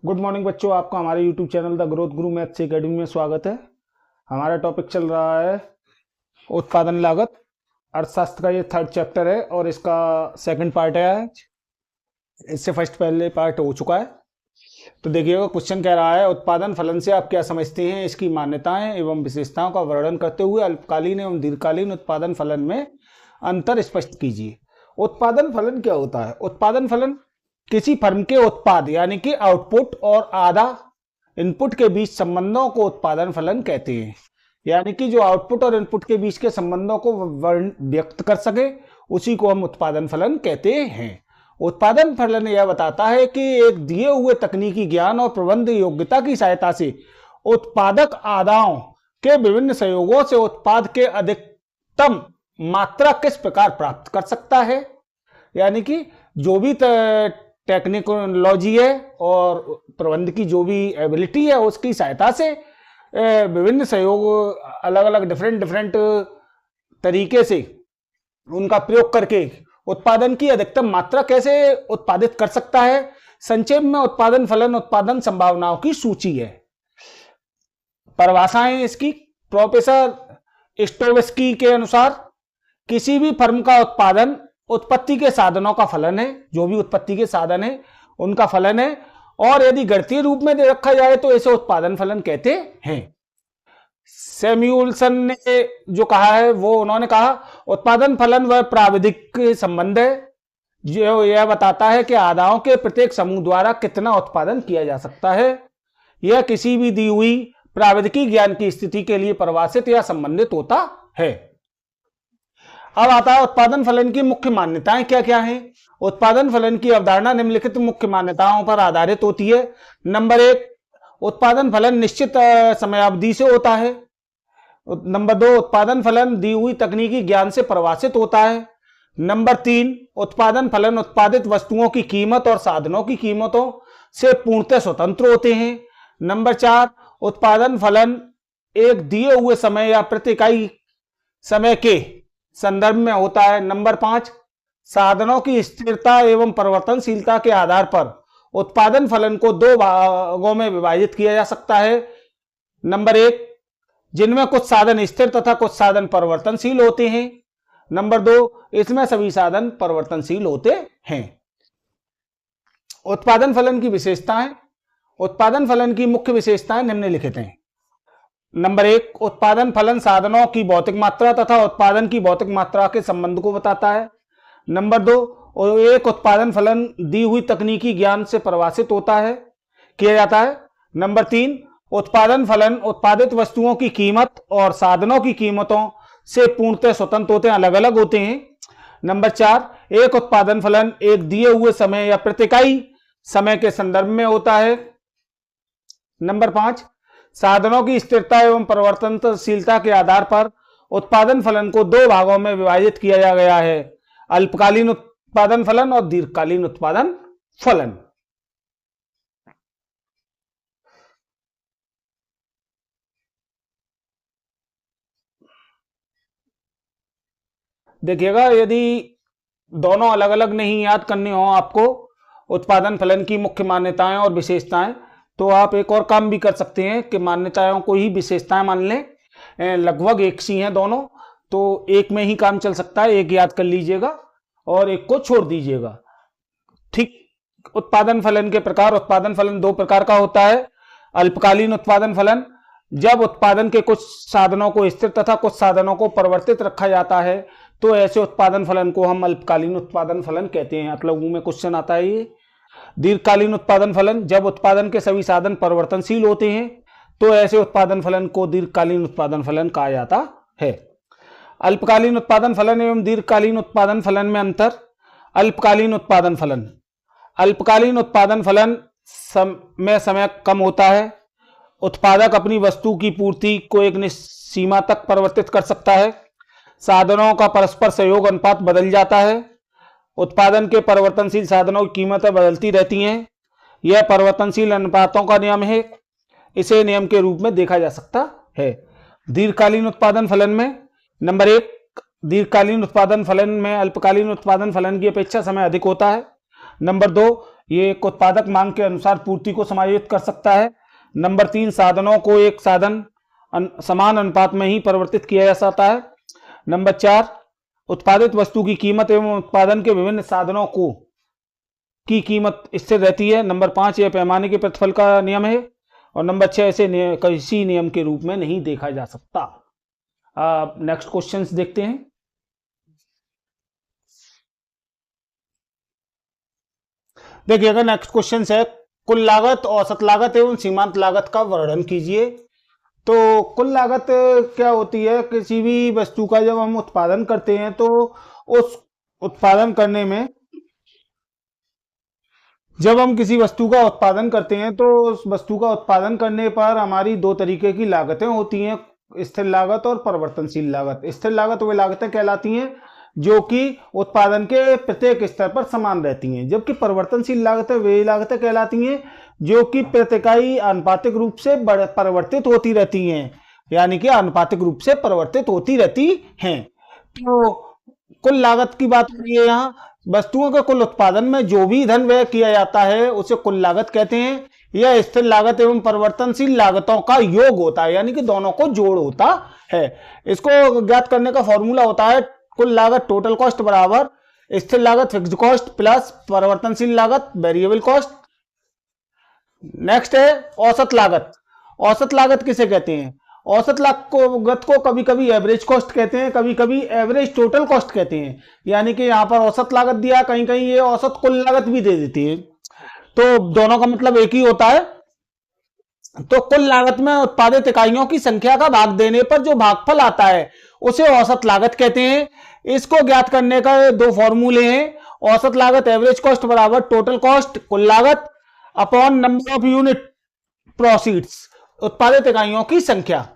Good morning बच्चों, आपका हमारे YouTube channel the growth Guru maths academy में स्वागत है। हमारा टॉपिक चल रहा है उत्पादन लागत। अर्थशास्त्र का ये थर्ड चैप्टर है और इसका सेकंड पार्ट है आज। इससे पहले पार्ट हो चुका है। तो देखिएगा, क्वेश्चन कह रहा है उत्पादन फलन से आप क्या समझते हैं, इसकी मान्यताएं एवं विशेषताओं का वर्णन करते हुए अल्पकालीन एवं दीर्घकालीन उत्पादन फलन में अंतर स्पष्ट कीजिए। उत्पादन फलन क्या होता है? उत्पादन फलन किसी फर्म के उत्पाद यानी कि आउटपुट और आधा इनपुट के बीच संबंधों को उत्पादन फलन कहते हैं। यानी कि जो आउटपुट और इनपुट के बीच के संबंधों को व्यक्त कर सके उसी को हम उत्पादन फलन कहते हैं। उत्पादन फलन यह बताता है कि एक दिए हुए तकनीकी ज्ञान और प्रबंध योग्यता की सहायता से उत्पादक आधाओं के विभिन्न संयोगों से उत्पाद के अधिकतम मात्रा किस प्रकार प्राप्त कर सकता है। यानी कि जो भी टेक्निकोलॉजी है और प्रबंध की जो भी एबिलिटी है उसकी सहायता से विभिन्न सहयोग अलग अलग डिफरेंट तरीके से उनका प्रयोग करके उत्पादन की अधिकतम मात्रा कैसे उत्पादित कर सकता है। संक्षेप में उत्पादन फलन उत्पादन संभावनाओं की सूची है। परिभाषाएं इसकी प्रोफेसर स्टोवेस्की के अनुसार किसी भी फर्म का उत्पादन उत्पत्ति के साधनों का फलन है। जो भी उत्पत्ति के साधन है उनका फलन है, और यदि गणितीय रूप में दे रखा जाए तो इसे उत्पादन फलन कहते हैं। सैमुअल्सन ने जो कहा है वो उन्होंने कहा उत्पादन फलन वह प्राविधिक संबंध है जो यह बताता है कि आधाओं के प्रत्येक समूह द्वारा कितना उत्पादन किया जा सकता है। यह किसी भी दी हुई प्राविधिकी ज्ञान की स्थिति के लिए परिभाषित या संबंधित होता है। अब आता है उत्पादन फलन की मुख्य मान्यताएं क्या क्या हैं। उत्पादन फलन की अवधारणा निम्नलिखित मुख्य मान्यताओं पर आधारित होती है। नंबर 1, उत्पादन फलन निश्चित समयावधि से होता है। नंबर 2, उत्पादन फलन दी हुई तकनीकी ज्ञान से परिभाषित होता है। नंबर 3, उत्पादन फलन उत्पादित वस्तुओं की कीमत और साधनों की कीमतों से पूर्णतः स्वतंत्र होते हैं। नंबर 4, उत्पादन फलन एक दिए हुए समय या प्रति इकाई समय के संदर्भ में होता है। नंबर 5, साधनों की स्थिरता एवं परिवर्तनशीलता के आधार पर उत्पादन फलन को 2 भागों में विभाजित किया जा सकता है। नंबर 1, जिनमें कुछ साधन स्थिर तथा कुछ साधन परिवर्तनशील होते हैं। नंबर 2, इसमें सभी साधन परिवर्तनशील होते हैं। उत्पादन फलन की विशेषताएं। उत्पादन फलन की मुख्य विशेषताएं निम्नलिखित हैं। नंबर 1, उत्पादन फलन साधनों की भौतिक मात्रा तथा उत्पादन की भौतिक मात्रा के संबंध को बताता है। नंबर 2, एक उत्पादन फलन दी हुई तकनीकी ज्ञान से परिभाषित होता है किया जाता है। नंबर 3, उत्पादन फलन उत्पादित वस्तुओं की कीमत और साधनों की कीमतों से पूर्णतः स्वतंत्र होते हैं, अलग अलग होते हैं। नंबर 4, एक उत्पादन फलन एक दिए हुए समय या प्रति इकाई समय के संदर्भ में होता है। नंबर 5, साधनों की स्थिरता एवं परिवर्तनशीलता के आधार पर उत्पादन फलन को 2 भागों में विभाजित किया गया है, अल्पकालीन उत्पादन फलन और दीर्घकालीन उत्पादन फलन। देखिएगा, यदि दोनों अलग अलग नहीं याद करने हो आपको उत्पादन फलन की मुख्य मान्यताएं और विशेषताएं, तो आप एक और काम भी कर सकते हैं कि मान्यताओं को ही विशेषताएं मान लें। लगभग एक सी हैं दोनों, तो एक में ही काम चल सकता है। एक याद कर लीजिएगा और एक को छोड़ दीजिएगा। ठीक। उत्पादन फलन के प्रकार। उत्पादन फलन 2 प्रकार का होता है। अल्पकालीन उत्पादन फलन, जब उत्पादन के कुछ साधनों को स्थिर तथा कुछ साधनों को परिवर्तित रखा जाता है तो ऐसे उत्पादन फलन को हम अल्पकालीन उत्पादन फलन कहते हैं। मतलब में क्वेश्चन आता है ये। दीर्घकालीन उत्पादन फलन, जब उत्पादन के सभी साधन परिवर्तनशील होते हैं तो ऐसे उत्पादन फलन को दीर्घकालीन उत्पादन फलन कहा जाता है। अल्पकालीन उत्पादन फलन एवं दीर्घकालीन उत्पादन फलन में अंतर। अल्पकालीन उत्पादन फलन, अल्पकालीन उत्पादन फलन में समय कम होता है। उत्पादक अपनी वस्तु की पूर्ति को एक सीमा तक परिवर्तित कर सकता है। साधनों का परस्पर सहयोग अनुपात बदल जाता है। उत्पादन के परिवर्तनशील साधनों की कीमतें बदलती रहती हैं। यह परिवर्तनशील अनुपातों का नियम है। इसे नियम के रूप में देखा जा सकता है। दीर्घकालीन उत्पादन फलन में नंबर 1, दीर्घकालीन उत्पादन फलन में अल्पकालीन उत्पादन फलन की अपेक्षा समय अधिक होता है। नंबर 2, ये एक उत्पादक मांग के अनुसार पूर्ति को समायोजित कर सकता है। नंबर 3, साधनों को एक साधन समान अनुपात में ही परिवर्तित किया जा सकता है। नंबर 4, उत्पादित वस्तु की कीमत एवं उत्पादन के विभिन्न साधनों को की कीमत स्थिर रहती है। नंबर 5, यह पैमाने के प्रतिफल का नियम है। और नंबर 6, इसे किसी नियम के रूप में नहीं देखा जा सकता। नेक्स्ट क्वेश्चंस देखते हैं। देखिएगा नेक्स्ट क्वेश्चन है, कुल लागत, औसत लागत एवं सीमांत लागत का वर्णन कीजिए। तो कुल लागत क्या होती है? किसी भी वस्तु का जब हम उत्पादन करते हैं तो उस उत्पादन करने में, जब हम किसी वस्तु का उत्पादन करते हैं तो उस वस्तु का उत्पादन करने पर हमारी दो तरीके की लागतें होती हैं, स्थिर लागत और परिवर्तनशील लागत। स्थिर लागत वे लागतें कहलाती हैं जो कि उत्पादन के प्रत्येक स्तर पर समान रहती हैं, जबकि परिवर्तनशील लागतें वे लागतें कहलाती हैं जो कि प्रति इकाई आनुपातिक रूप से परिवर्तित होती रहती हैं, यानी कि आनुपातिक रूप से परिवर्तित होती रहती हैं। तो कुल लागत की बात हो रही है यहाँ। वस्तुओं के कुल उत्पादन में जो भी धन व्यय किया जाता है उसे कुल लागत कहते हैं। यह स्थिर लागत एवं परिवर्तनशील लागतों का योग होता है, यानी कि दोनों को जोड़ होता है। इसको ज्ञात करने का फॉर्मूला होता है कुल लागत टोटल कॉस्ट बराबर स्थिर लागत फिक्स्ड कॉस्ट प्लस परिवर्तनशील लागत वेरिएबल कॉस्ट। नेक्स्ट है औसत लागत। औसत लागत किसे कहते हैं? औसत लागत को कभी कभी एवरेज कॉस्ट कहते हैं, कभी कभी एवरेज टोटल कॉस्ट कहते हैं। यानी कि यहां पर औसत लागत दिया, कहीं कहीं ये औसत कुल लागत भी दे देती है, तो दोनों का मतलब एक ही होता है। तो कुल लागत में उत्पादित इकाइयों की संख्या का भाग देने पर जो भागफल आता है उसे औसत लागत कहते हैं। इसको ज्ञात करने का दो फॉर्मूले हैं। औसत लागत एवरेज कॉस्ट बराबर टोटल कॉस्ट कुल लागत upon number of unit proceeds, उत्पादित इकाइयों की संख्या।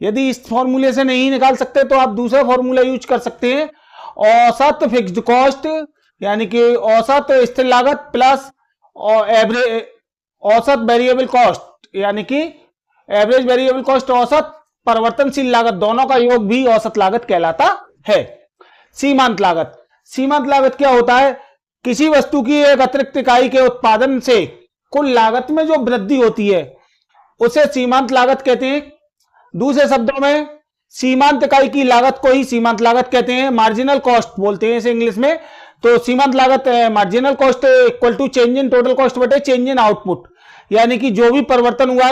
यदि इस फॉर्मूले से नहीं निकाल सकते तो आप दूसरा फॉर्मूला यूज कर सकते हैं, औसत फिक्स्ड कॉस्ट यानी कि औसत स्थिर लागत प्लस एवरेज औसत वेरिएबल कॉस्ट यानी कि एवरेज वेरिएबल कॉस्ट औसत परिवर्तनशील लागत, दोनों का योग भी औसत लागत कहलाता है। सीमांत लागत। सीमांत लागत क्या होता है? किसी वस्तु की एक अतिरिक्त इकाई के उत्पादन से कुल लागत में जो वृद्धि होती है उसे सीमांत लागत कहते हैं। दूसरे शब्दों में सीमांत इकाई की लागत को ही सीमांत लागत कहते हैं, मार्जिनल कॉस्ट बोलते हैं इसे इंग्लिश में। तो सीमांत लागत marginal cost equal to change in total cost बटे चेंज इन आउटपुट, यानी कि जो भी परिवर्तन हुआ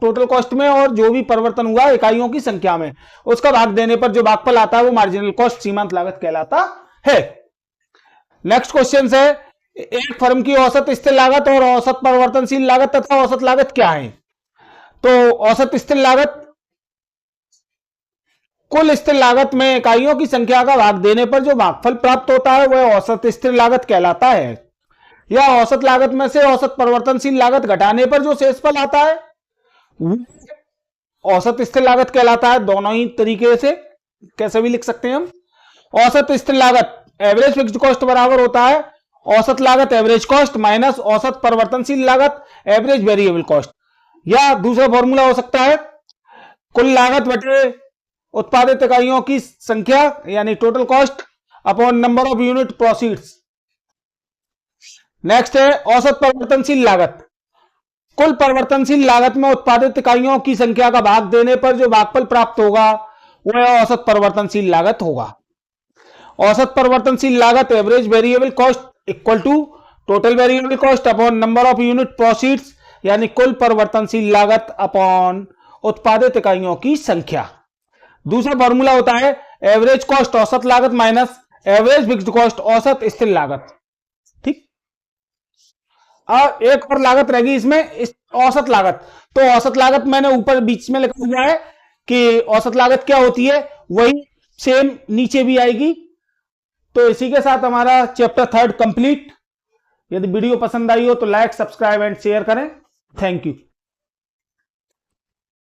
टोटल कॉस्ट में और जो भी परिवर्तन हुआ इकाइयों की संख्या में, उसका भाग देने पर जो भागफल आता है वो मार्जिनल कॉस्ट सीमांत लागत कहलाता है। नेक्स्ट क्वेश्चन है, एक फर्म की औसत स्थिर लागत और औसत परिवर्तनशील लागत तथा औसत लागत क्या है? तो औसत स्थिर लागत कुल स्थिर लागत में इकाइयों की संख्या का भाग देने पर जो भागफल प्राप्त होता है वह औसत स्थिर लागत कहलाता है। या औसत लागत में से औसत परिवर्तनशील लागत घटाने पर जो शेषफल आता है औसत स्थिर लागत कहलाता है। दोनों ही तरीके से कैसे भी लिख सकते हैं हम। औसत स्थिर लागत एवरेज फिक्स्ड कॉस्ट बराबर होता है औसत लागत एवरेज कॉस्ट माइनस औसत परिवर्तनशील लागत एवरेज वेरिएबल कॉस्ट। या दूसरा फॉर्मूला हो सकता है कुल लागत बटे उत्पादित इकाइयों की संख्या यानी total cost upon number of unit proceeds. Next है औसत परिवर्तनशील लागत। कुल परिवर्तनशील लागत में उत्पादित इकाइयों की संख्या का भाग देने पर जो भागफल प्राप्त होगा वह औसत परिवर्तनशील लागत होगा। औसत परिवर्तनशील लागत average variable cost equal to total variable cost upon number of unit proceeds, यानी कुल परिवर्तनशील लागत अपॉन उत्पादित इकाइयों की संख्या। दूसरा फॉर्मूला होता है एवरेज कॉस्ट औसत लागत माइनस एवरेज फिक्स्ड कॉस्ट औसत स्थिर लागत। ठीक, और एक और लागत रहेगी इसमें औसत लागत। तो औसत लागत मैंने ऊपर बीच में लिखा हुआ है कि औसत लागत क्या होती है, वही सेम नीचे भी आएगी। तो इसी के साथ हमारा चैप्टर 3 कंप्लीट। यदि वीडियो पसंद आई हो तो लाइक, सब्सक्राइब एंड शेयर करें। Thank you.